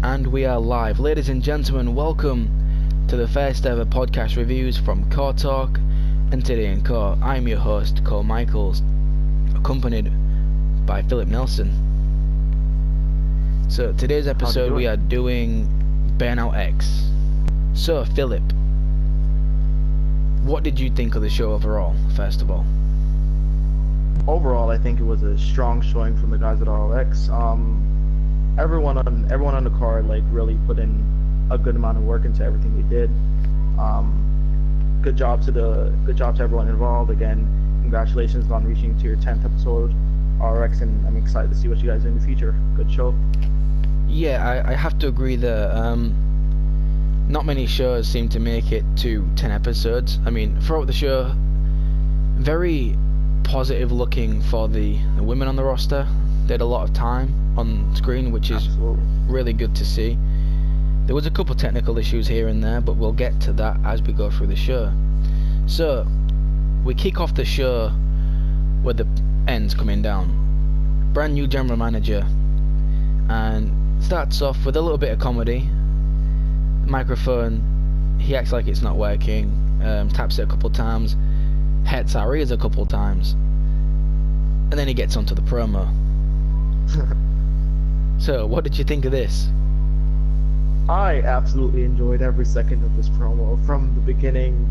And we are live. Ladies and gentlemen, welcome to the first ever podcast reviews from CawTalk and Today in Caw. I'm your host, Cole Michaels, accompanied by Philip Nelson. So today's episode we are doing Burnout X. So Philip, what did you think of the show overall, first of all? Overall, I think it was a strong showing from the guys at ROX. Everyone on the card really put in a good amount of work into everything they did. Good job to everyone involved. Again, congratulations on reaching to your 10th episode, ROX, and I'm excited to see what you guys do in the future. Good show. Yeah, I have to agree that not many shows seem to make it to 10 episodes. I mean, throughout the show, very positive looking for the women on the roster. They had a lot of time on screen, which is really good to see. There was a couple technical issues here and there, but we'll get to that as we go through the show. So we kick off the show with the ends coming down. Brand new general manager, and starts off with a little bit of comedy. Microphone, he acts like it's not working, taps it a couple times, hits our ears a couple times, and then he gets onto the promo. So, what did you think of this? I absolutely enjoyed every second of this promo from the beginning,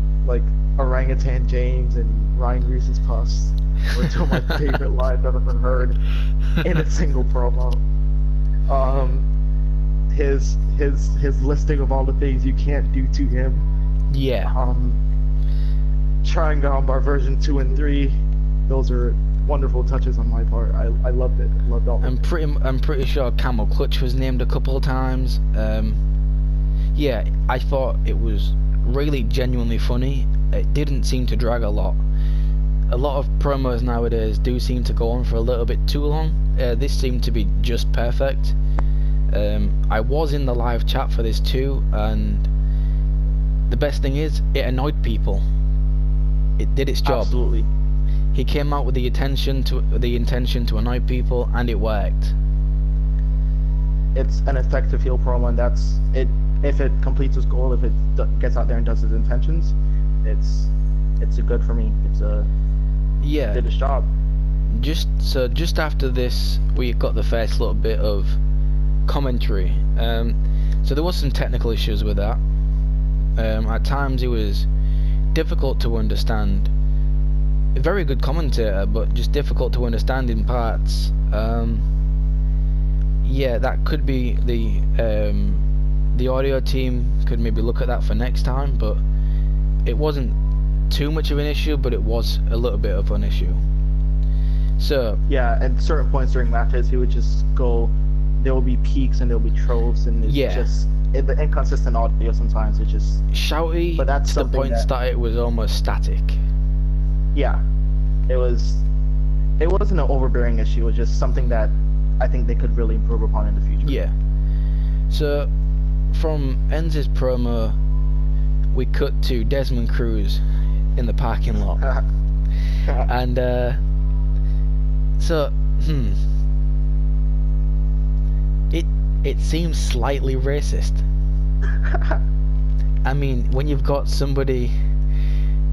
Orangutan James and Ryan Reese's Puffs were two of my favorite lines I've ever heard in a single promo. His listing of all the things you can't do to him. Yeah. Triangle Bar version 2 and 3, those are wonderful touches on my part. I loved it. Loved all. I'm pretty sure Camel Clutch was named a couple of times. Yeah, I thought it was really genuinely funny. It didn't seem to drag a lot. A lot of promos nowadays do seem to go on for a little bit too long. This seemed to be just perfect. I was in the live chat for this too, and the best thing is, it annoyed people. It did its job. Absolutely. He came out with the intention to annoy people, and it worked. It's an effective heel promo, and that's it. If it completes its goal, if it gets out there and does its intentions, it's a good for me. Yeah. Did its job. Just after this, we got the first little bit of commentary. So there was some technical issues with that. At times it was difficult to understand. A very good commentator, but just difficult to understand in parts. Yeah, that could be the audio team could maybe look at that for next time, but it wasn't too much of an issue, but it was a little bit of an issue. So yeah, at certain points during matches, he would just go. There will be peaks and there will be troughs, and it's just the inconsistent audio. Sometimes it's just shouty. But that's to the point that it was almost static. Yeah, it wasn't an overbearing issue. It was just something that I think they could really improve upon in the future. Yeah. So from Enz's promo, we cut to Desmond Cruz in the parking lot, and so it seems slightly racist. I mean, when you've got somebody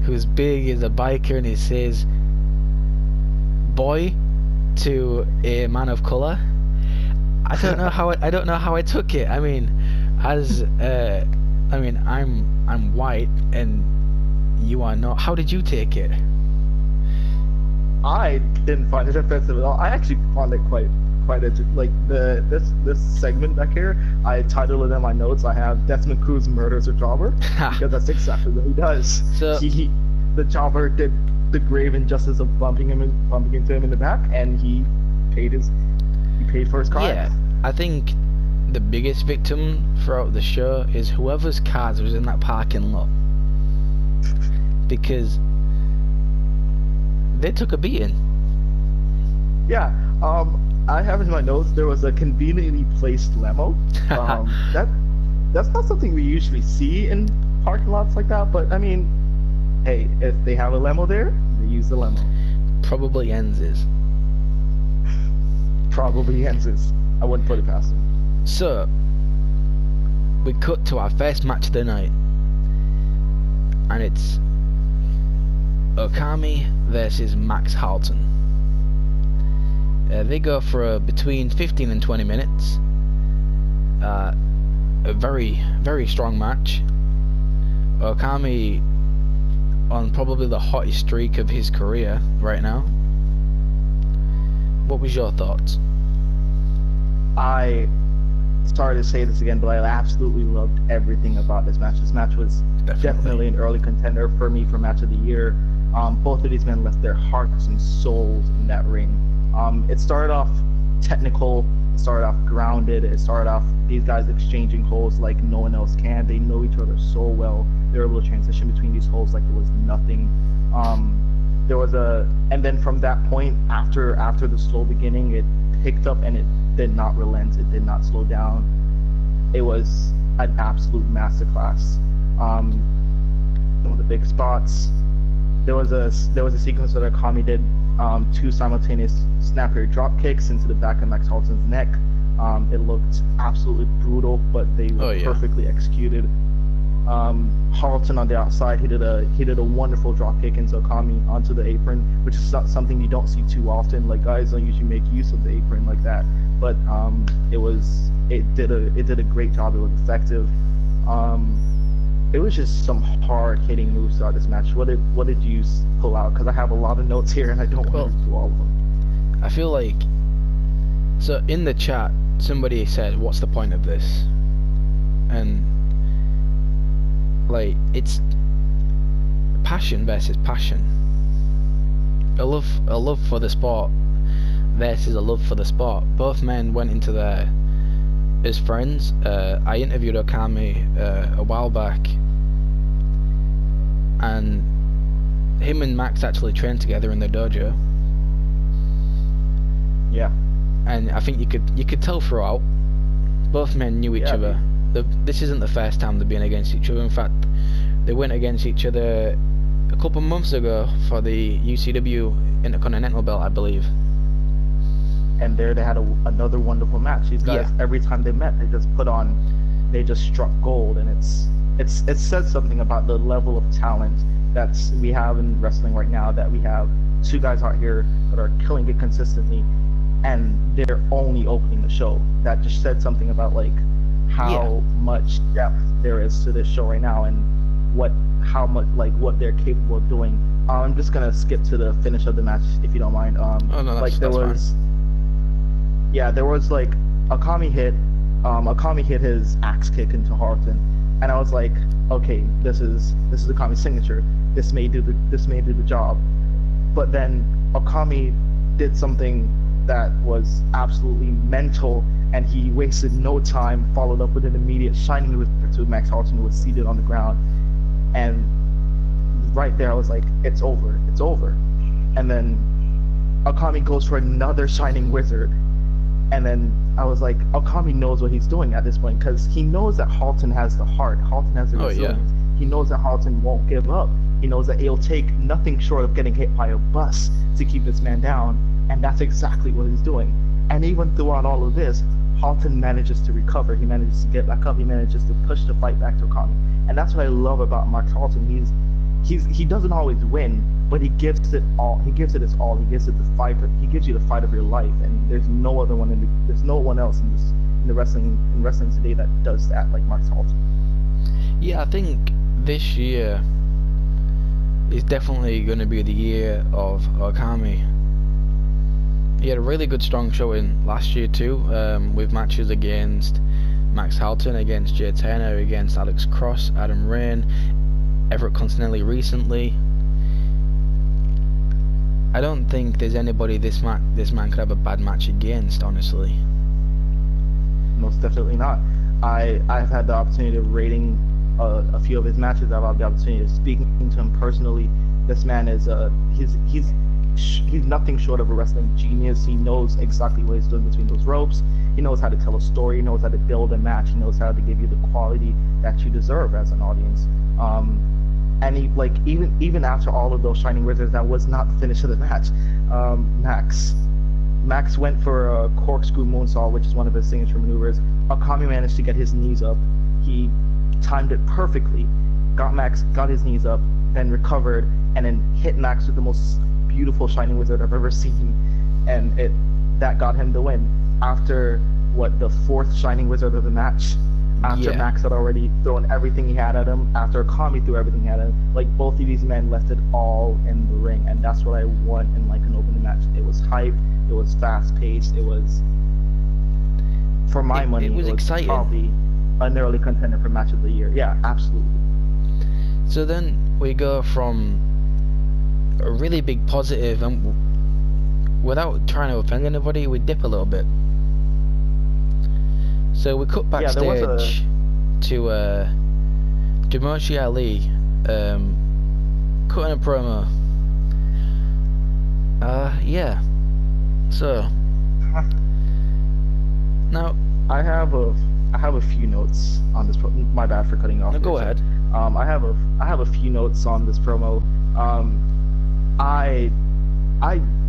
who's big as a biker and he says "boy" to a man of color, I don't know how I took it. I mean, I'm white and you are not. How did you take it? I didn't find it offensive at all. I actually found it quite this segment back here. I titled it in my notes. I have Desmond Cruz murders a jobber because that's exactly what he does. So the jobber did the grave injustice of bumping into him in the back, and he paid for his crime. Yeah, I think the biggest victim throughout the show is whoever's cars was in that parking lot, because they took a beating. Yeah. I have in my notes there was a conveniently placed limo. That's not something we usually see in parking lots like that, but I mean, hey, if they have a limo there, they use the limo. Probably Enz's. Probably Enz's. I wouldn't put it past him. So, we cut to our first match of the night, and it's Okami versus Max Halton. They go for between 15 and 20 minutes. A very, very strong match. Okami on probably the hottest streak of his career right now. What was your thoughts? Sorry to say this again, but I absolutely loved everything about this match. This match was definitely an early contender for me for match of the year. Both of these men left their hearts and souls in that ring. It started off technical, it started off grounded, it started off these guys exchanging holds like no one else can. They know each other so well. They were able to transition between these holds like there was nothing. And then from that point, after the slow beginning, it picked up and it did not relent. It did not slow down. It was an absolute masterclass. Some of the big spots. There was a sequence where Okami did 2 simultaneous snap-air drop kicks into the back of Max Halton's neck. It looked absolutely brutal, but they were perfectly executed. Halton on the outside, he did a wonderful drop kick into Okami onto the apron, which is not something you don't see too often. Like, guys don't usually make use of the apron like that, but it did a great job. It was effective. It was just some hard-hitting moves throughout this match. What did you pull out? Because I have a lot of notes here and I don't want to do all of them. I feel like, so in the chat somebody said, "What's the point of this?" And like, it's passion versus passion. A love for the sport versus a love for the sport. Both men went into there as friends. I interviewed Okami a while back, and him and Max actually trained together in the dojo. Yeah. And I think you could tell throughout, both men knew each other. This isn't the first time they've been against each other. In fact, they went against each other a couple months ago for the UCW Intercontinental belt, I believe. And there they had another wonderful match. These guys, every time they met, they just struck gold, and it says something about the level of talent that we have in wrestling right now. That we have 2 guys out here that are killing it consistently, and they're only opening the show. That just said something about like how much depth there is to this show right now, and what they're capable of doing. I'm just gonna skip to the finish of the match if you don't mind. There was like Okami hit his axe kick into Halton, and I was like, okay, this is Okami's signature. This may do the job. But then Okami did something that was absolutely mental, and he wasted no time, followed up with an immediate shining whip to Max Halton, who was seated on the ground. And right there I was like, it's over. And then Okami goes for another shining wizard, and then I was like, Okami knows what he's doing at this point, because he knows that Halton has the heart. Halton has the resilience. He knows that Halton won't give up. He knows that it'll take nothing short of getting hit by a bus to keep this man down, and that's exactly what he's doing. And even throughout all of this, Halton manages to recover. He manages to get back up. He manages to push the fight back to Okami, and that's what I love about Max Halton. He doesn't always win, but he gives it all. He gives it his all. He gives it the fight. He gives you the fight of your life, and there's no one else in wrestling today that does that like Max Halton. Yeah, I think this year is definitely going to be the year of Okami. He had a really good strong showing last year too, with matches against Max Halton, against Jay Turner, against Alex Cross, Adam Rain, Everett Continelli recently. I don't think there's anybody this man could have a bad match against, honestly. Most definitely not. I've had the opportunity of rating a few of his matches. I've had the opportunity of speaking to him personally. This man is he's nothing short of a wrestling genius. He knows exactly what he's doing between those ropes. He knows how to tell a story. He knows how to build a match. He knows how to give you the quality that you deserve as an audience. And he, like, even after all of those shining wizards, that was not the finish of the match. Max went for a corkscrew moonsault, which is one of his signature maneuvers. Okami managed to get his knees up. He timed it perfectly, got his knees up, then recovered, and then hit Max with the most beautiful Shining Wizard I've ever seen, and that got him the win. After the fourth Shining Wizard of the match, after Max had already thrown everything he had at him, after Kami threw everything he had at him, like both of these men left it all in the ring, and that's what I want in like an opening match. It was hype, it was fast paced, it was, for my money, it was exciting. Probably an early contender for match of the year. Yeah, absolutely. So then we go from a really big positive, and without trying to offend anybody, we dip a little bit. So we cut backstage to Jamoshi Ali cutting a promo. Yeah. So now I have a few notes on this. My bad for cutting off. No, go ahead. I have a few notes on this promo.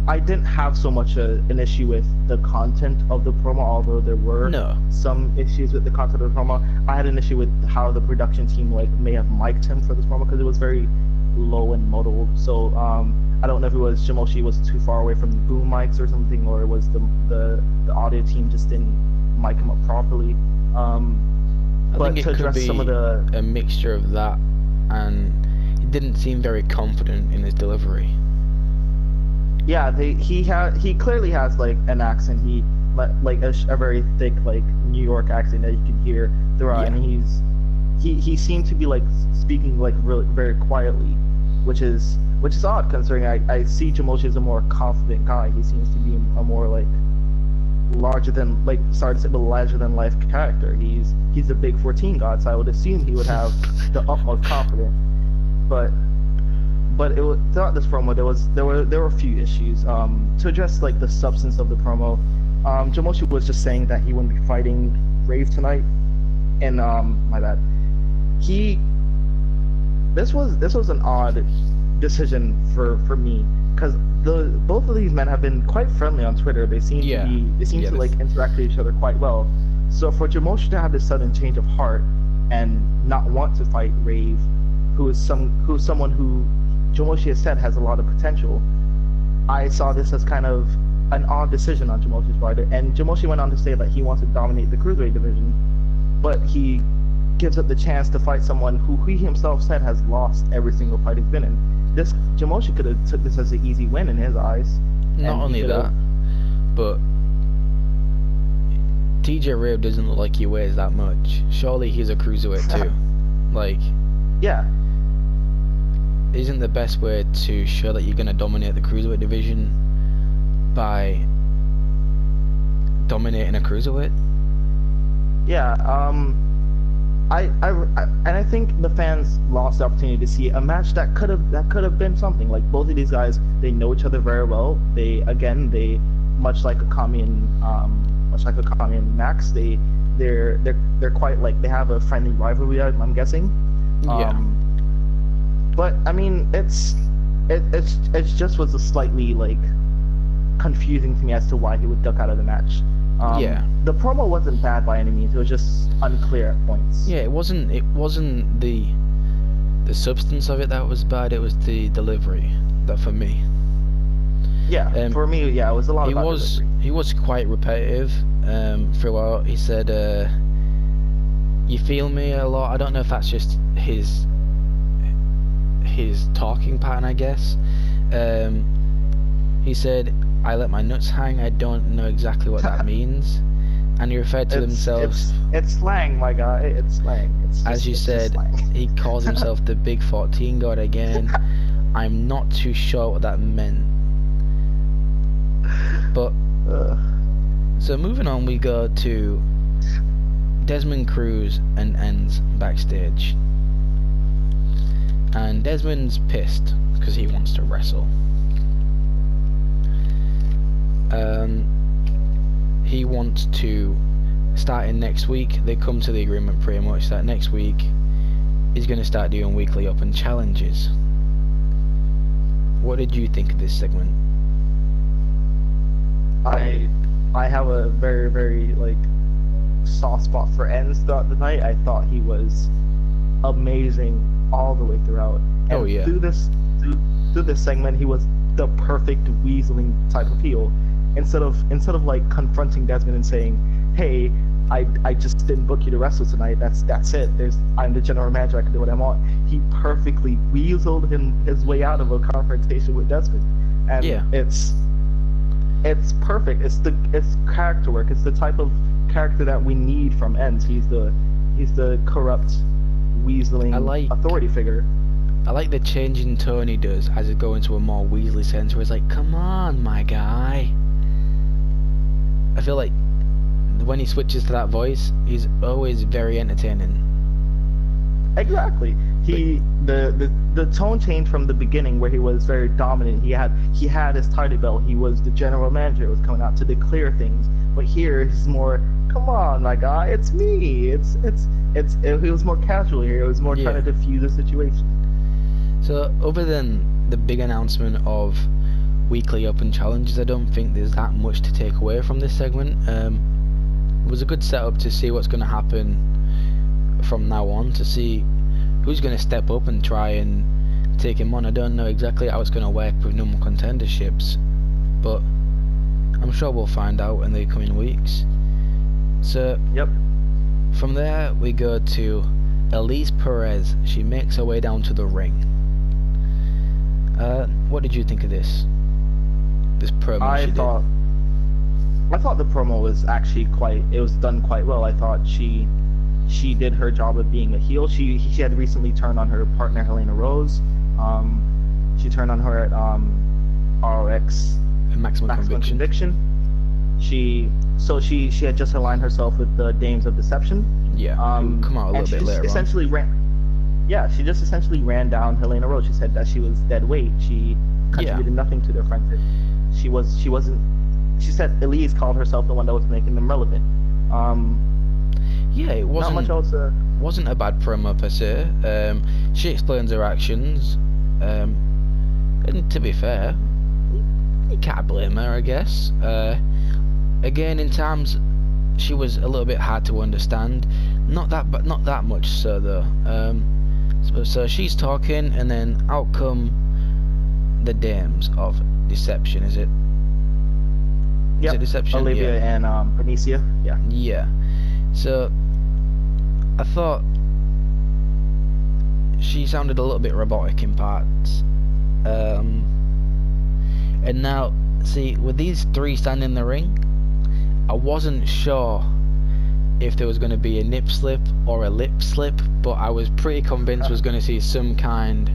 I didn't have so much an issue with the content of the promo, although there were some issues with the content of the promo. I had an issue with how the production team may have mic'd him for this promo, because it was very low and muddled. So I don't know if it was Jamoshi was too far away from the boom mics or something, or it was the audio team just didn't mic him up properly. I think it could be a mixture of that, and he didn't seem very confident in his delivery. Yeah, he clearly has like an accent. He like a very thick like New York accent that you can hear throughout, and he seemed to be like speaking like really very quietly, which is odd considering I see Jamoshi as a more confident guy. He seems to be a more like larger than life character. He's a big 14 god, so I would assume he would have the utmost confidence. But it was, throughout this promo there were a few issues. To address like the substance of the promo, Jamoshi was just saying that he wouldn't be fighting Rave tonight, and my bad. This was an odd decision for me, because both of these men have been quite friendly on Twitter. They seem to like interact with each other quite well. So for Jamoshi to have this sudden change of heart and not want to fight Rave, who's someone who Jamoshi has said has a lot of potential, I saw this as kind of an odd decision on Jamoshi's part. And Jamoshi went on to say that he wants to dominate the cruiserweight division, but he gives up the chance to fight someone who he himself said has lost every single fight he's been in. Jamoshi could have took this as an easy win in his eyes. Not only that, but TJ Rave doesn't look like he weighs that much. Surely he's a cruiserweight too. Like, yeah. Isn't the best way to show that you're going to dominate the cruiserweight division by dominating a cruiserweight? Yeah, I think the fans lost the opportunity to see a match that could have been something. Like, both of these guys, they know each other very well. They much like a Kami and Max, they're quite like, they have a friendly rivalry, I'm guessing. But I mean, it's just was a slightly like confusing to me as to why he would duck out of the match. The promo wasn't bad by any means. It was just unclear at points. Yeah, it wasn't the substance of it that was bad. It was the delivery that for me. Yeah, for me, yeah, it was a lot about delivery. He was quite repetitive throughout. He said, "You feel me?" a lot. I don't know if that's just his talking pattern, I guess. He said, "I let my nuts hang." I don't know exactly what that means. And he referred to himself. It's slang, my guy. It's slang. As you said, he calls himself the Big 14 God again. I'm not too sure what that meant. But so moving on, we go to Desmond Cruz and Ends backstage. And Desmond's pissed because he wants to wrestle. He wants to start in next week. They come to the agreement pretty much that next week he's going to start doing weekly open challenges. What did you think of this segment? I have a very, very like soft spot for ends throughout the night. I thought he was amazing all the way throughout. And Oh, yeah. through this segment, he was the perfect weaseling type of heel. Instead of like confronting Desmond and saying, "Hey, I just didn't book you to wrestle tonight. That's it. I'm the general manager. I can do what I want." He perfectly weaseled his way out of a confrontation with Desmond, and Yeah. it's perfect. It's character work. It's the type of character that we need from Ends. He's the corrupt, weaseling authority figure. I like the change in tone he does as it go into a more Weasley sense, where he's like, "Come on, my guy." I feel like when he switches to that voice, he's always very entertaining. Exactly. The tone change from the beginning, where he was very dominant. He had his title belt. He was the general manager. It was coming out to declare things. But here he's more, "Come on, my guy, it's me." He was more casual here. It was more trying to diffuse the situation. So other than the big announcement of weekly open challenges, I don't think there's that much to take away from this segment. It was a good setup to see what's going to happen from now on, to see who's going to step up and try and take him on. I don't know exactly how it's going to work with normal contenderships, but I'm sure we'll find out in the coming weeks. So Yep. from there we go to Elise Perez. She makes her way down to the ring. What did you think of this promo I thought the promo was actually done quite well. I thought she did her job of being a heel. She had recently turned on her partner Helena Rose. She turned on her at ROX Maximum Conviction. She had just aligned herself with the Dames of Deception. Yeah, who come out a little bit later on. She just essentially ran down Helena Rose. She said that she was dead weight. She contributed nothing to their friendship. She wasn't. She said Elise called herself the one that was making them relevant. Yeah, it wasn't not much else. Wasn't a bad promo per se. She explains her actions, and to be fair, you can't blame her, I guess. Again, in times, she was a little bit hard to understand. Not that much so though. So she's talking, and then out come the Dames of Deception. Is it? Yep. Is it Deception? Olivia and Benicia. Yeah. Yeah. So I thought she sounded a little bit robotic in parts. And now, see, with these three standing in the ring, I wasn't sure if there was going to be a nip slip or a lip slip, but I was pretty convinced was going to see some kind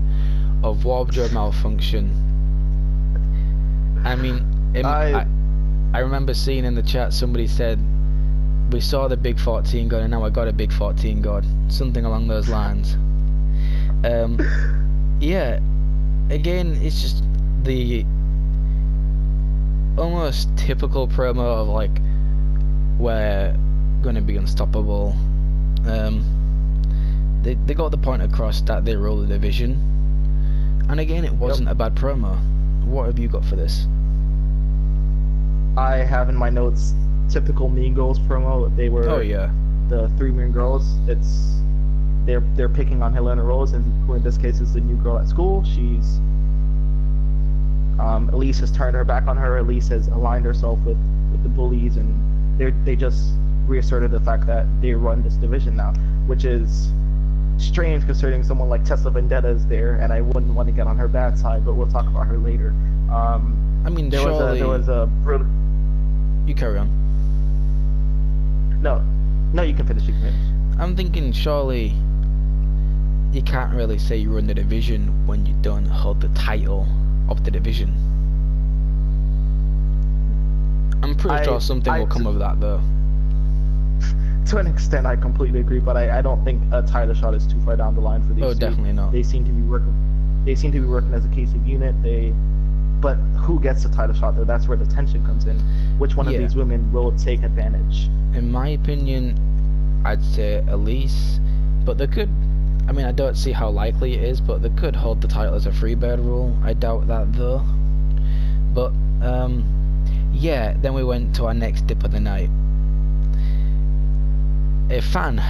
of wardrobe malfunction. I mean, I remember seeing in the chat somebody said, "We saw the big 14 god and now I got a big 14 god," something along those lines. Yeah, again, it's just the almost typical promo of like, we're gonna be unstoppable. They got the point across that they rule the division, and again, it wasn't a bad promo. What have you got for this? I have in my notes typical Mean Girls promo. They were the three Mean Girls. They're picking on Helena Rose, and who in this case is the new girl at school. She's Elise has turned her back on her. Elise has aligned herself with the bullies, and they just reasserted the fact that they run this division now, which is strange considering someone like Tessa Vendetta is there, and I wouldn't want to get on her bad side, but we'll talk about her later. I mean, there was a you carry on. No, you can finish. I'm thinking, surely you can't really say you run the division when you don't hold the title of the division. I'm pretty sure something will come of that though. To an extent, I completely agree, but I don't think a title shot is too far down the line for these two. Oh, definitely not. They seem to be working as a cohesive unit. But who gets the title shot though? That's where the tension comes in. Which one of these women will take advantage? In my opinion, I'd say Elise, but they could. I mean, I don't see how likely it is, but they could hold the title as a freebird rule. I doubt that though. But yeah, then we went to our next dip of the night. a fan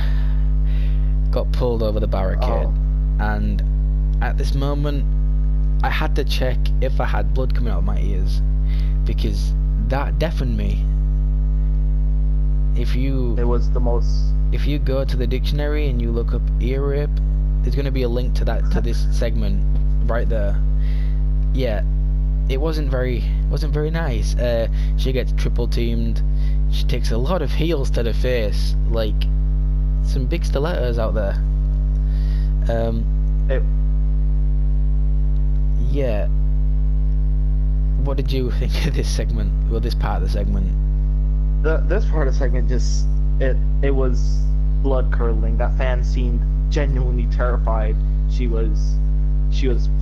got pulled over the barricade, and at this moment I had to check if I had blood coming out of my ears, because that deafened me. If you go to the dictionary and you look up ear rape, there's going to be a link to that, to this segment right there. Yeah, it wasn't very nice. She gets triple teamed. She takes a lot of heels to the face, like some big stilettos out there. Yeah. What did you think of this segment? Well, this part of the segment. This part of the segment just it was blood curdling. That fan seemed genuinely terrified. She was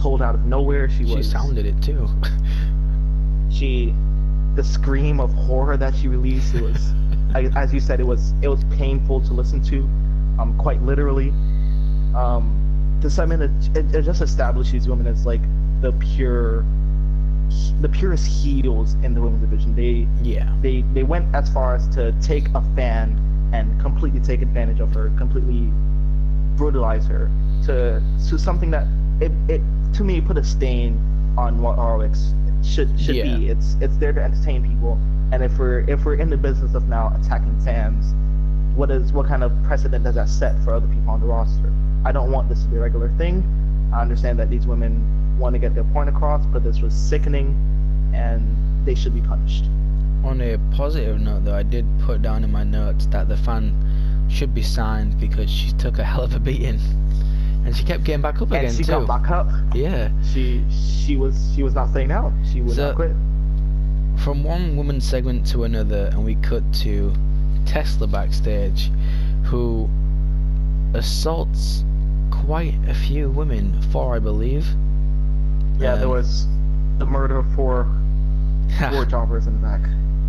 pulled out of nowhere. She sounded it too. The scream of horror that she released, it was as you said, it was painful to listen to, quite literally. The segment it just established these women as like the purest heels in the women's division. They went as far as to take a fan and completely take advantage of her, completely brutalize her to something that it to me put a stain on what ROX should be. It's there to entertain people, and if we're in the business of now attacking fans, what kind of precedent does that set for other people on the roster? I don't want this to be a regular thing. I understand that these women want to get their point across, but this was sickening, and they should be punished. On a positive note, though, I did put down in my notes that the fan should be signed because she took a hell of a beating, and she kept getting back up again too. And she got back up. Yeah. She was not staying out. She would not quit. From one woman's segment to another, and we cut to Tesla backstage, who assaults quite a few women, 4 I believe. Yeah, there was the murder of four jobbers in the back.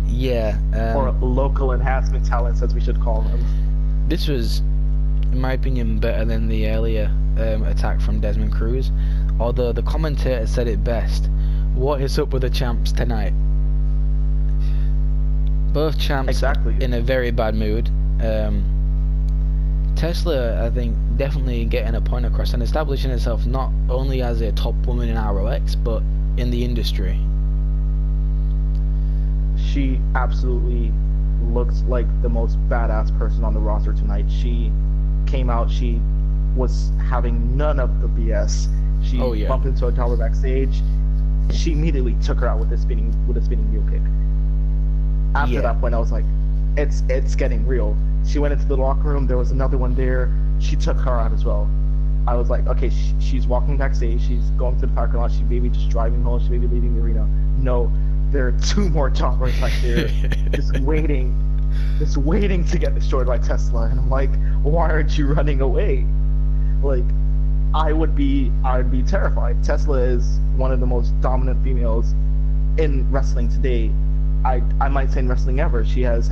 Yeah. Or local enhancement talents, as we should call them. This was, in my opinion, better than the earlier attack from Desmond Cruz. Although the commentator said it best. What is up with the champs tonight? Both champs in a very bad mood. Tesla, I think, definitely getting a point across and establishing herself not only as a top woman in ROX, but in the industry. She absolutely looks like the most badass person on the roster tonight. She came out, she was having none of the BS. She bumped into a tower backstage. She immediately took her out with a spinning mule kick. After that point, I was like, it's getting real. She went into the locker room. There was another one there. She took her out as well. I was like, okay, she's walking backstage. She's going to the parking lot. She may be just driving home. She may be leaving the arena. No, there are 2 more jobbers back there, just waiting to get destroyed by Tesla. And I'm like, why aren't you running away? Like, I would be terrified. Tesla is one of the most dominant females in wrestling today. I might say in wrestling ever. She's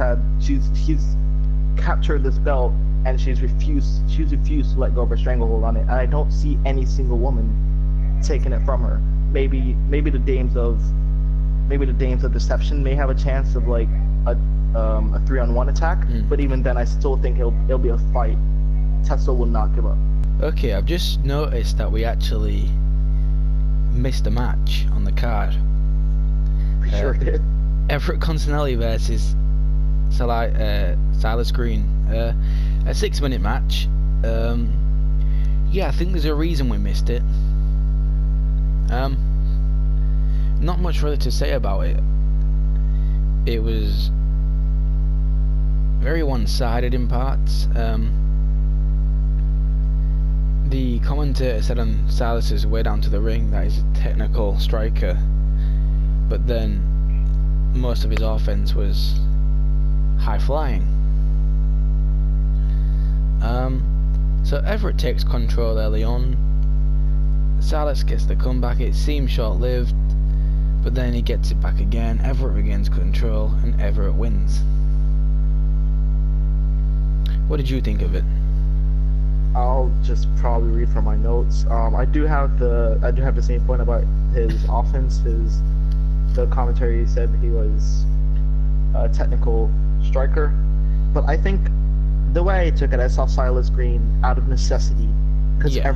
captured this belt, and she's refused to let go of her stranglehold on it. And I don't see any single woman taking it from her. Maybe the dames of deception may have a chance of like a 3-on-1 attack, but even then I still think it'll be a fight. Tesla will not give up. Okay, I've just noticed that we actually missed a match on the card. We sure did. Everett Continelli versus Silas Green, a 6-minute match. Yeah, I think there's a reason we missed it. Not much really to say about it. It was very one-sided in parts. The commentator said on Silas's way down to the ring that he's a technical striker, but then most of his offense was high-flying. So Everett takes control early on. Silas gets the comeback. It seems short-lived, but then he gets it back again. Everett regains control, and Everett wins. What did you think of it? I'll just probably read from my notes. I do have the same point about his offense. The commentary said he was a technical striker, but I think the way I took it, I saw Silas Green out of necessity, because Yeah.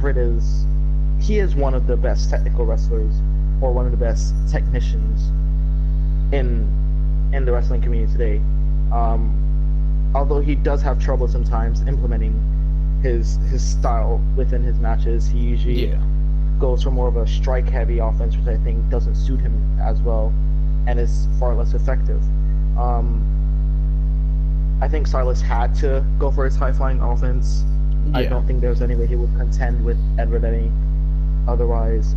he is one of the best technical wrestlers, or one of the best technicians in the wrestling community today. Although he does have trouble sometimes implementing his style within his matches, he usually Yeah. goes for more of a strike heavy offense, which I think doesn't suit him as well, and is far less effective. I think Silas had to go for his high flying offense. I Yeah. don't think there's any way he would contend with Everett any otherwise.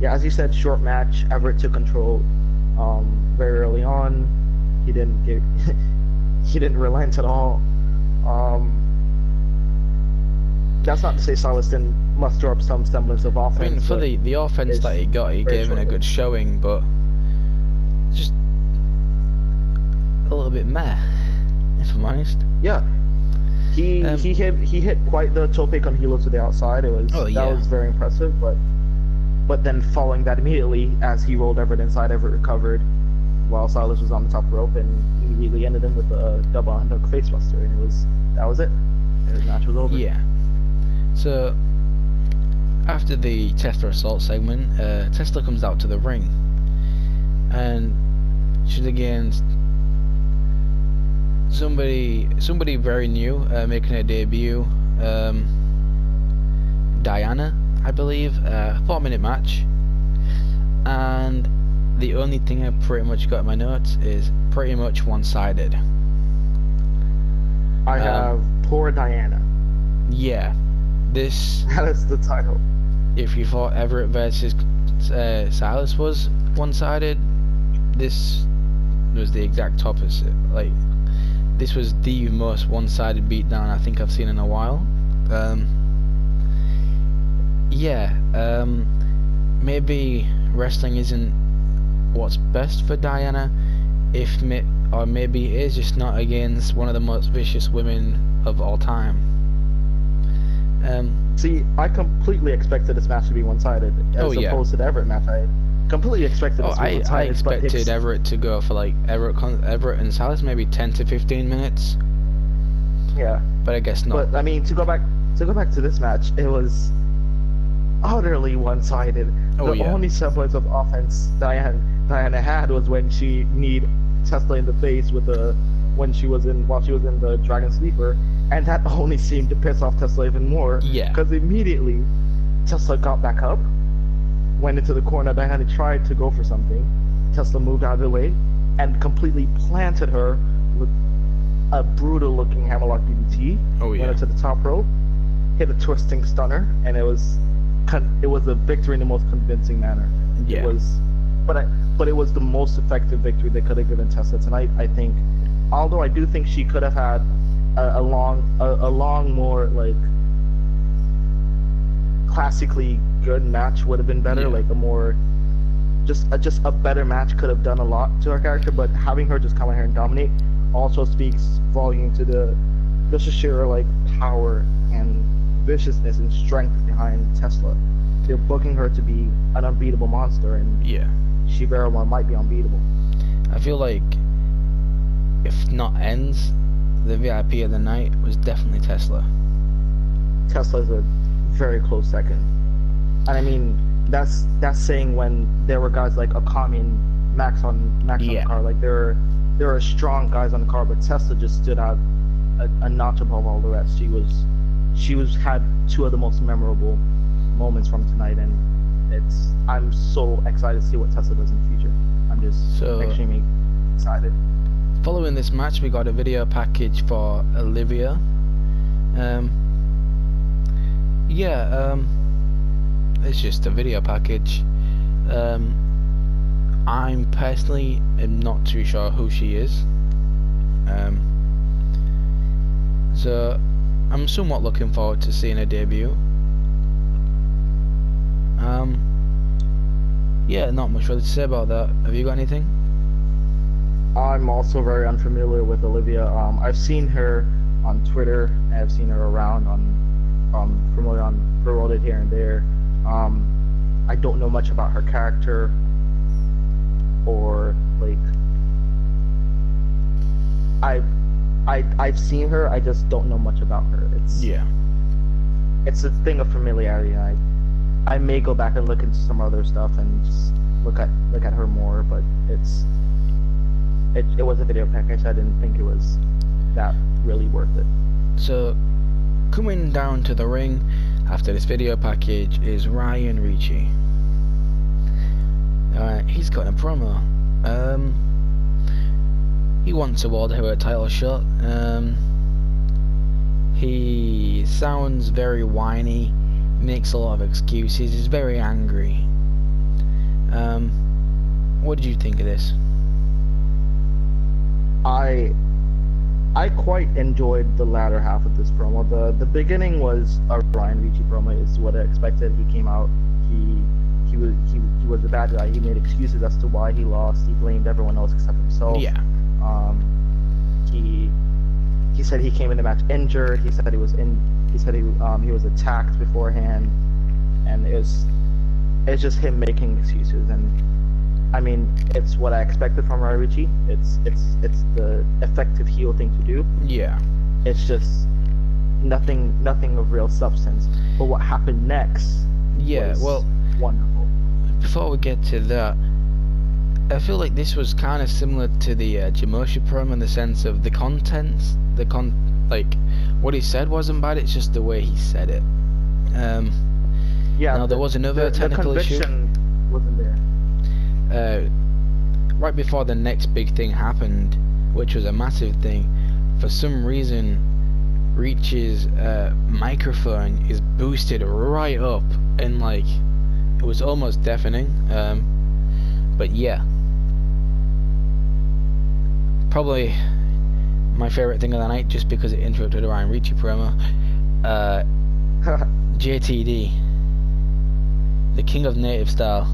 Yeah, as you said, short match. Everett took control very early on. He didn't get he didn't relent at all. That's not to say Silas didn't muster up some semblance of offense. I mean, for but the offense it's that he got, he very gave it a short-lived. good showing, but just a little bit meh, if I'm honest. Yeah, he hit quite the tope con hilo to the outside. Oh, yeah. That was very impressive. But then following that immediately, as he rolled Everett inside, Everett recovered, while Silas was on the top rope, and immediately ended him with a double underhook facebuster, and that was it. And the match was over. Yeah. So after the Tesla assault segment, Tesla comes out to the ring, and she's against somebody very new, making her debut. Diana, I believe. 4-minute match, and the only thing I pretty much got in my notes is pretty much one-sided. I have poor Diana. Yeah, this. That is the title. If you thought Everett versus Silas was one-sided, this was the exact opposite. Like, this was the most one-sided beatdown I think I've seen in a while. Maybe wrestling isn't what's best for Diana, or maybe it is just not against one of the most vicious women of all time. See, I completely expected this match to be one-sided, as opposed to the Everett match. I completely expected this to be one-sided. I expected Everett to go for like Everett and Silas maybe 10 to 15 minutes. Yeah, but I guess not. But I mean, to go back to this match, it was utterly one-sided. The only semblance of offense Diana had was when she kneed Tesla in the face while she was in the Dragon Sleeper, and that only seemed to piss off Tesla even more. Yeah. Because immediately Tesla got back up, went into the corner. Diana tried to go for something. Tesla moved out of the way and completely planted her with a brutal-looking hammerlock DDT. Went into the top rope, hit a twisting stunner, and it was a victory in the most convincing manner. Yeah. But it was the most effective victory they could have given Tesla tonight, I think. Although I do think she could have had a long, more like classically good match would have been better. Like a more just a better match could have done a lot to her character. But having her just come in here and dominate also speaks volume to the sheer like power and viciousness and strength behind Tesla. They're booking her to be an unbeatable monster, and she very well might be unbeatable. I feel like if not ends, the VIP of the night was definitely Tesla. Tesla's a very close second, and I mean that's saying when there were guys like Akami and Max on the card. Like there are strong guys on the card, but Tesla just stood out a notch above all the rest. She had two of the most memorable moments from tonight, and I'm so excited to see what Tesla does in the future. I'm just extremely excited. Following this match, we got a video package for Olivia. It's just a video package. I'm personally am not too sure who she is. So I'm somewhat looking forward to seeing her debut. Not much really to say about that. Have you got anything? I'm also very unfamiliar with Olivia. I've seen her on Twitter, and I've seen her around familiar on Reddit here and there. I don't know much about her character, or like I've seen her. I just don't know much about her. Yeah. It's a thing of familiarity. I may go back and look into some other stuff and just look at her more, but it was a video package. I didn't think it was that really worth it. So, coming down to the ring after this video package is Ryan Ricci. He's got a promo. He wants to award her a title shot. He sounds very whiny, makes a lot of excuses, he's very angry. What did you think of this? I quite enjoyed the latter half of this promo. The beginning was a Ryan Ricci promo, is what I expected. He came out, he was the bad guy. He made excuses as to why he lost. He blamed everyone else except himself. Yeah. He said he came in the match injured. He said he was attacked beforehand, and it's just him making excuses. And I mean, it's what I expected from Ryan Ricci. It's the effective heel thing to do. Yeah. It's just nothing of real substance. But what happened next? Yeah. Was well, wonderful. Before we get to that, I feel like this was kind of similar to the Jamoshi promo in the sense of the contents, like what he said wasn't bad. It's just the way he said it. Yeah. Now there was another technical issue. The conviction wasn't there. Right before the next big thing happened, which was a massive thing, for some reason Reach's microphone is boosted right up, and like it was almost deafening. But yeah, probably my favorite thing of the night, just because it interrupted a Ryan Ricci promo. JTD, the king of native style,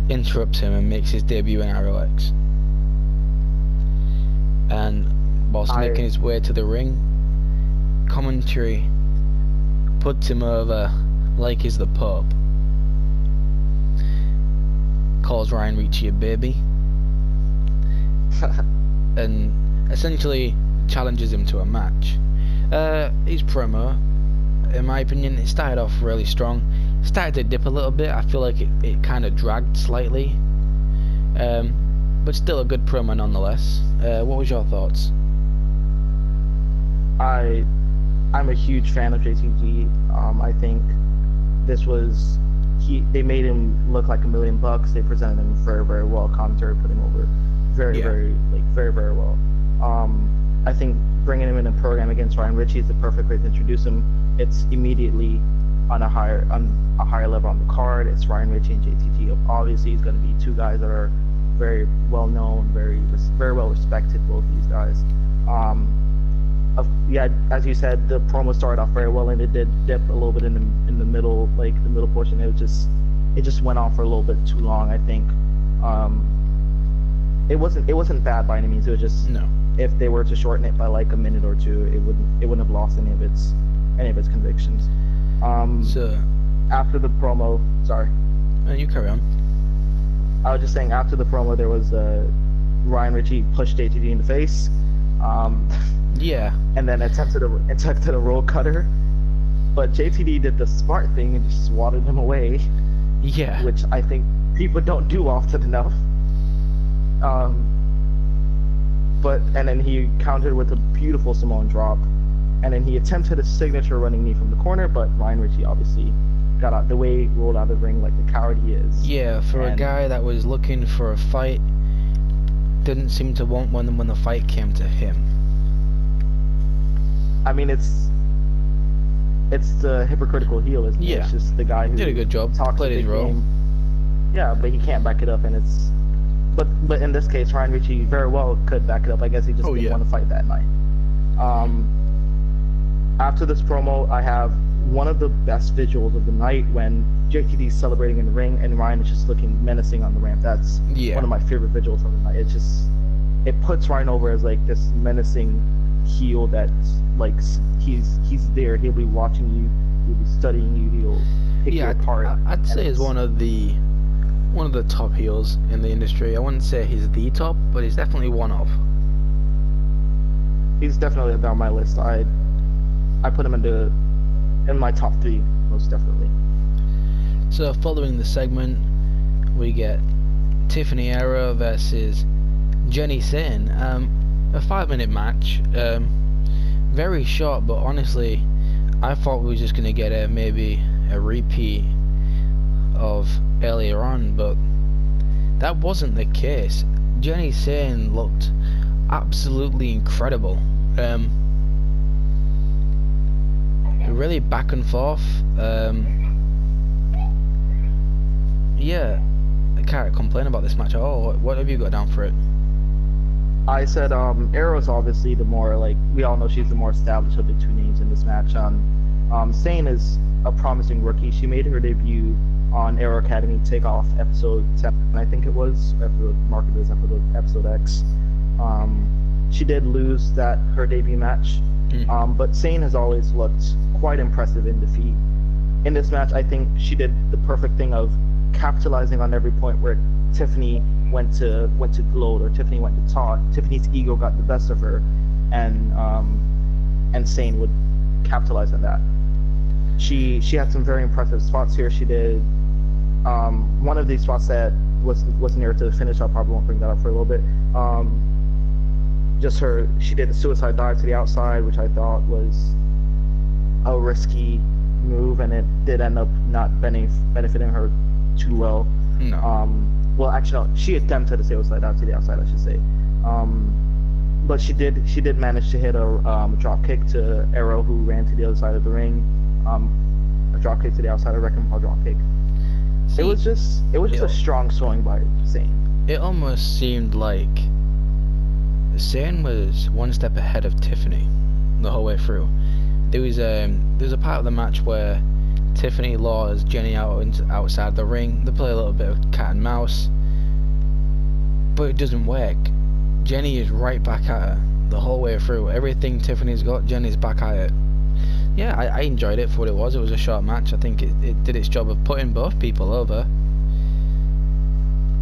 interrupts him and makes his debut in ROX. And whilst making his way to the ring, commentary puts him over like he's the Pope. Calls Ryan Ricci a baby. And essentially challenges him to a match. His promo, in my opinion, it started off really strong. Started to dip a little bit. I feel like it kind of dragged slightly, but still a good promo nonetheless. What was your thoughts? I'm a huge fan of JTG. I think this was they made him look like $1 million. They presented him very, very well. Commentary put him over very, very well. I think bringing him in a program against Ryan Ricci is the perfect way to introduce him. It's immediately on a higher level on the card. It's Ryan Ricci and JTG. Obviously, he's going to be two guys that are very well known, very well respected. Both these guys. Yeah, as you said, the promo started off very well, and it did dip a little bit in the middle, like the middle portion. It just went on for a little bit too long. I think it wasn't bad by any means. It was just if they were to shorten it by like a minute or two, it wouldn't have lost any of its convictions. So after the promo, sorry. You carry on. I was just saying, after the promo, there was Ryan Ricci pushed JTG in the face. Yeah. And then attempted a roll cutter, but JTD did the smart thing and just swatted him away. Yeah. Which I think people don't do often enough. And then he countered with a beautiful Samoan drop, and then he attempted a signature running knee from the corner, but Ryan Ricci obviously got out the way, rolled out of the ring like the coward he is. Yeah, for a guy that was looking for a fight, didn't seem to want one when the fight came to him. I mean, it's the hypocritical heel, isn't it? Yeah. It's just the guy who did a good job, played his role. Yeah, but he can't back it up, and it's. But in this case, Ryan Ricci very well could back it up. I guess he just didn't want to fight that night. After this promo, I have one of the best visuals of the night when JTD's celebrating in the ring and Ryan is just looking menacing on the ramp. That's one of my favorite visuals of the night. It puts Ryan over as like this menacing heel that's like he's there. He'll be watching you. He'll be studying you. He'll pick you apart. I'd say he's one of the top heels in the industry. I wouldn't say he's the top, but he's definitely one of. He's definitely down my list. I put him in my top 3 most definitely. So following the segment, we get Tiffany Arrow versus Jenny Sin. A 5-minute match. Very short, but honestly, I thought we were just gonna get maybe a repeat of earlier on, but that wasn't the case. Jenny Sin looked absolutely incredible. Really back and forth. Yeah, I can't complain about this match at all. What have you got down for it? I said Arrow's obviously the more, like, we all know she's the more established of the 2 names in this match. Sane is a promising rookie. She made her debut on Arrow Academy Takeoff episode 7, I think it was, marketed as episode X. She did lose her debut match, but Sane has always looked quite impressive in defeat. In this match, I think she did the perfect thing of capitalizing on every point where Tiffany went to gloat, or Tiffany went to talk. Tiffany's ego got the best of her, and Sane would capitalize on that. She had some very impressive spots here. She did one of these spots that was near to the finish. I probably won't bring that up for a little bit. She did a suicide dive to the outside, which I thought was a risky move, and it did end up not benefiting her too well. No. Well, actually, no, she attempted a suicide dive to the outside, I should say. But she did manage to hit a drop kick to Arrow, who ran to the other side of the ring. A drop kick to the outside, a wrecking ball drop kick. It was just a strong showing by Sane. It almost seemed like Sane was one step ahead of Tiffany the whole way through. There was a part of the match where Tiffany lures Jenny outside the ring. They play a little bit of cat and mouse, but it doesn't work. Jenny is right back at her the whole way through. Everything Tiffany's got, Jenny's back at it. Yeah, I enjoyed it for what it was. It was a short match. I think it did its job of putting both people over.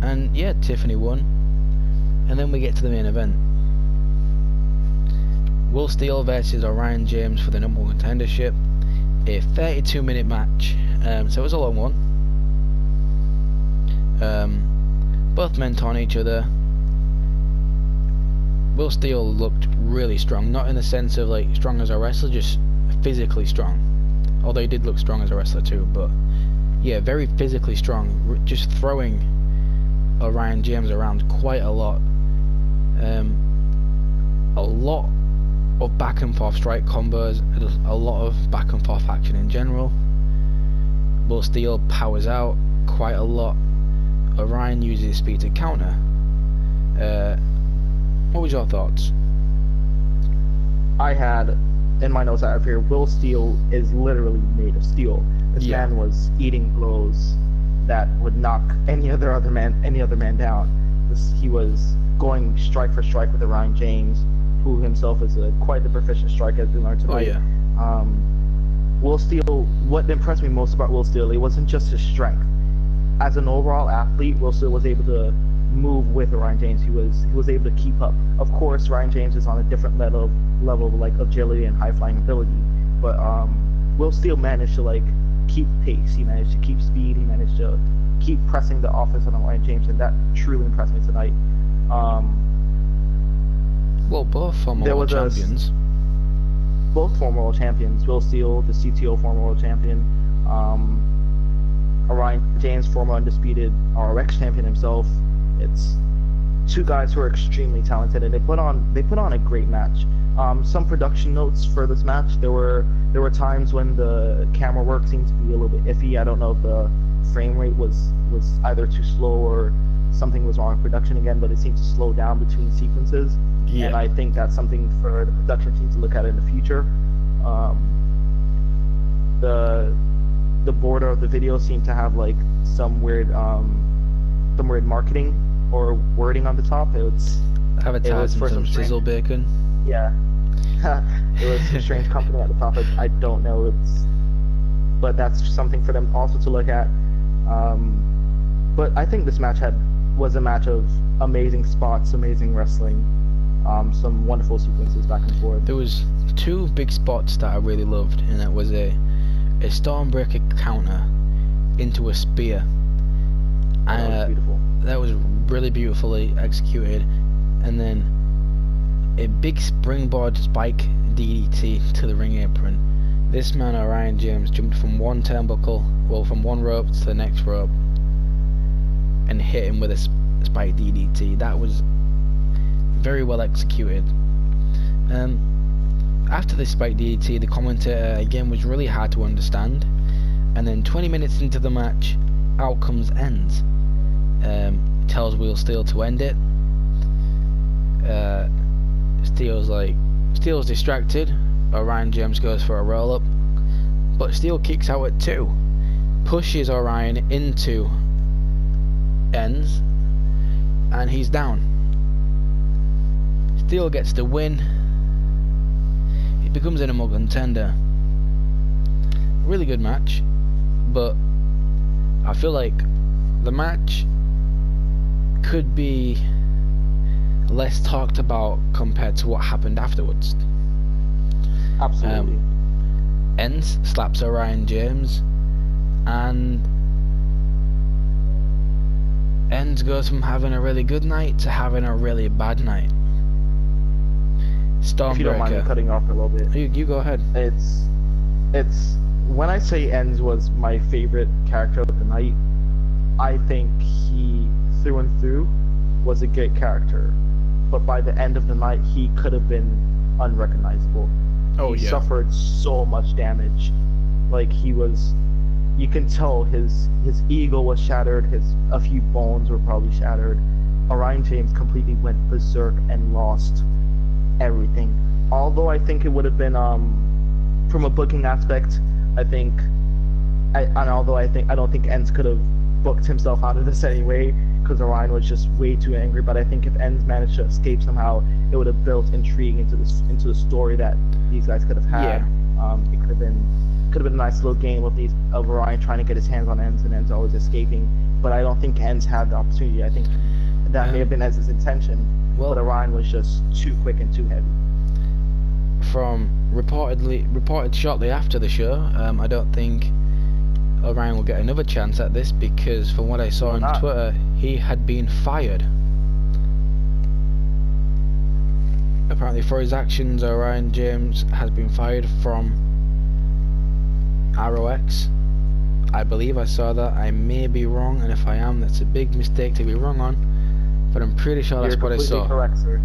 And yeah, Tiffany won. And then we get to the main event. Will Steele versus Orion James for the #1 contendership. A 32-minute match. So it was a long one. Both men taunt each other. Will Steele looked really strong, not in the sense of like strong as a wrestler, just physically strong. Although he did look strong as a wrestler too, but yeah, very physically strong, just throwing Orion James around quite a lot. A lot of back and forth strike combos, a lot of back and forth action in general. Will Steele powers out quite a lot. Orion uses speed to counter. What was your thoughts? I had in my notes I have here, Will Steele is literally made of steel. This man was eating blows that would knock any other man down. He was going strike for strike with Orion James, who himself is quite the proficient striker, as we learned tonight. Oh, yeah. Will Steele, what impressed me most about Will Steele, it wasn't just his strength. As an overall athlete, Will Steele was able to move with Orion James. He was able to keep up. Of course, Orion James is on a different level of like agility and high flying ability, but Will Steele managed to like keep pace. He managed to keep speed. He managed to keep pressing the offense on Orion James, and that truly impressed me tonight. Well, both former world champions. Both former world champions. Will Steele, the CTO former world champion. Orion James, former undisputed ROX champion himself. It's two guys who are extremely talented, and they put on a great match. Some production notes for this match. There were times when the camera work seemed to be a little bit iffy. I don't know if the frame rate was either too slow or something was wrong with production again, but it seemed to slow down between sequences. Yeah. And I think that's something for the production team to look at in the future. The border of the video seemed to have like some weird marketing or wording on the top. Advertising some sizzle bacon. Yeah. It was a strange company at the top. I don't know. But that's something for them also to look at. But I think this match was a match of amazing spots, amazing wrestling. Some wonderful sequences back and forth. There was two big spots that I really loved, and that was a Stormbreaker counter into a spear. That was beautiful. That was really beautifully executed, and then a big springboard spike DDT to the ring apron. This man, Orion James, jumped from one turnbuckle, well, from one rope to the next rope, and hit him with a spike DDT. That was very well executed. After this spike DDT, the commentator again was really hard to understand, and then 20 minutes into the match, out comes Ends. Tells Will Steele to end it. Steele's distracted. Orion James goes for a roll up, but Steele kicks out at 2, pushes Orion into Ends, and he's down. Steele gets the win. He becomes an number contender. Really good match, but I feel like the match could be less talked about compared to what happened afterwards. Absolutely. Ends slaps Orion James, and Ends goes from having a really good night to having a really bad night. Stormbreaker. If you don't mind me cutting off a little bit. You go ahead. It's when I say Ends was my favorite character of the night, I think he through and through was a great character, but by the end of the night he could have been unrecognizable. He suffered so much damage. Like, he was, you can tell his ego was shattered, a few bones were probably shattered. Orion James completely went berserk and lost everything. Although I think it would have been from a booking aspect, I don't think Ends could have booked himself out of this anyway, because Orion was just way too angry. But I think if Ends managed to escape somehow, it would have built intrigue into the story that these guys could have had. It could have been a nice little game of Orion trying to get his hands on Ends and Ends always escaping. But I don't think Ends had the opportunity. I think that may have been Ends' intention, but Orion was just too quick and too heavy. From reported shortly after the show, I don't think Orion will get another chance at this, because from what I saw on Twitter, he had been fired. Apparently for his actions, Orion James has been fired from ROX. I believe I saw that. I may be wrong, and if I am, that's a big mistake to be wrong on, but I'm pretty sure that's what I saw. You're completely correct, sir.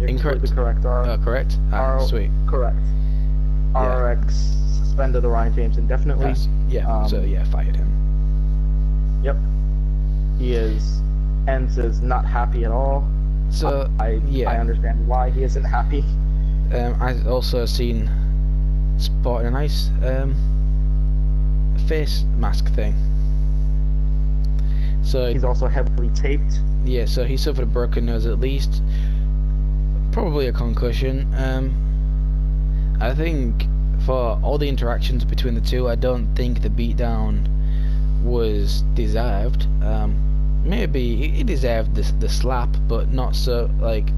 You're Incorrect? Correct. Correct? Sweet. Correct. RX suspended Orion James indefinitely. Fired him. Yep. Ends is not happy at all. So I understand why he isn't happy. I also seen sporting a nice face mask thing. So he's also heavily taped. Yeah, so he suffered a broken nose at least, probably a concussion. I think for all the interactions between the two, I don't think the beatdown was deserved. Maybe he deserved the slap, but not so like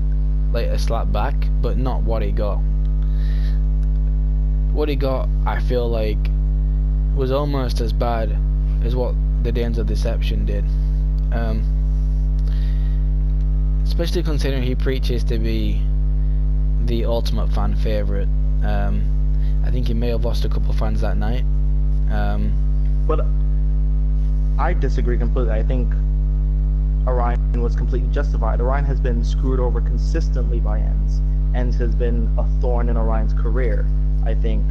a slap back, but not what he got. What he got, I feel like, was almost as bad as what the Danes of Deception did. Especially considering he preaches to be the ultimate fan favourite. I think he may have lost a couple of fans that night. But I disagree completely. I think Orion was completely justified. Orion has been screwed over consistently by Ends. Ends has been a thorn in Orion's career. I think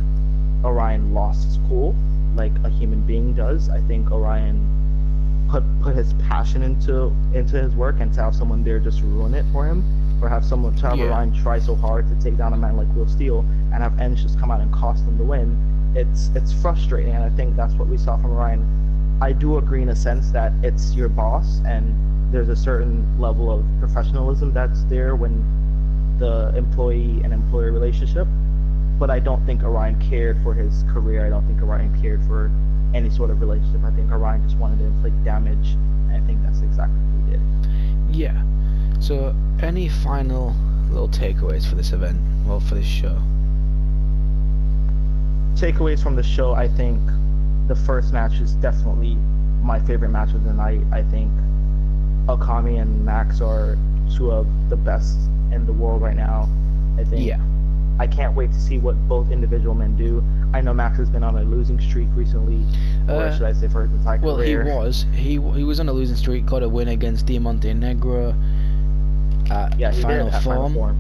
Orion lost his cool, like a human being does. I think Orion put his passion into his work, and to have someone there just ruin it for him, or have Orion try so hard to take down a man like Will Steele and have Ends just come out and cost him the win. It's frustrating, and I think that's what we saw from Orion. I do agree in a sense that it's your boss, and there's a certain level of professionalism that's there when the employee and employer relationship, but I don't think Orion cared for his career. I don't think Orion cared for any sort of relationship. I think Orion just wanted to inflict damage, and I think that's exactly what he did. Yeah. So any final little takeaways for this event, well, for this show? Takeaways from the show, I think the first match is definitely my favorite match of the night. I think Okami and Max are two of the best in the world right now. I think. Yeah. I can't wait to see what both individual men do. I know Max has been on a losing streak recently, or should I say for his entire career. Well, he was on a losing streak, got a win against Diamante Negro at Final Form.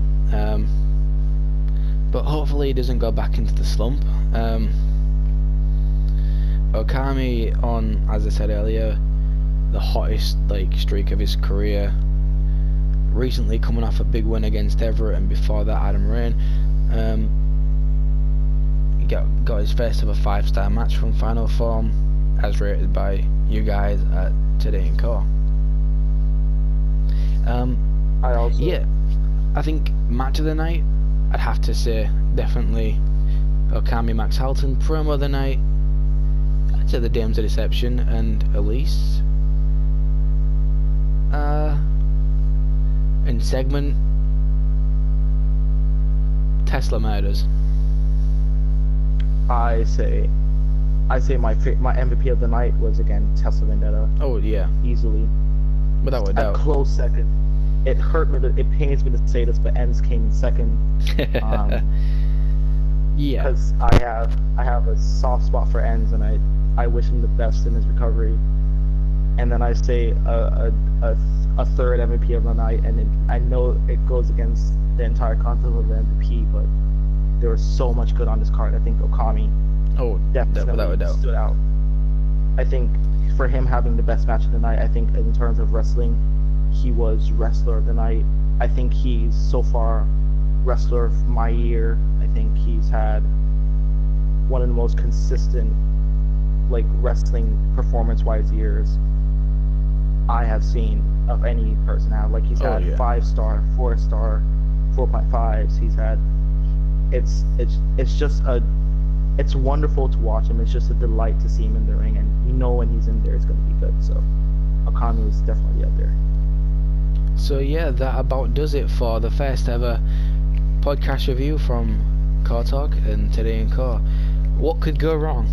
But hopefully he doesn't go back into the slump. Okami on, as I said earlier, the hottest streak of his career. Recently coming off a big win against Everett, and before that Adam Rain. He got his first ever 5-star match from Final Form, as rated by you guys at Today in Core. I think match of the night, I'd have to say definitely Okami Max Halton. Promo of the night, I'd say the Dames of Deception and Elise. In segment, Tesla Murders. I say my MVP of the night was again Tesla Vendetta. Oh yeah, easily, without a doubt. A close second. It hurt me. It pains me to say this, but Ends came in second. Yeah. Because I have a soft spot for Ends, and I wish him the best in his recovery. And then I say a third MVP of the night, and I know it goes against the entire concept of the MVP, but there was so much good on this card. I think Okami definitely stood out. I think for him having the best match of the night, I think in terms of wrestling, he was wrestler of the night. I think he's so far wrestler of my year. I think he's had one of the most consistent wrestling performance-wise years I have seen of any person out. He's had 5-star, 4-star, 4.5s. He's had it's wonderful to watch him. It's just a delight to see him in the ring, and when he's in there it's going to be good. So Okami is definitely up there. So yeah, that about does it for the first ever podcast review from CawTalk and Today in Core. What could go wrong?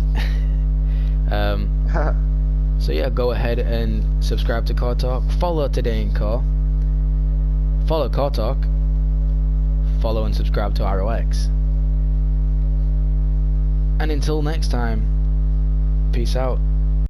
So yeah, go ahead and subscribe to CawTalk, follow Today in Core, follow CawTalk, follow and subscribe to ROX. And until next time, peace out.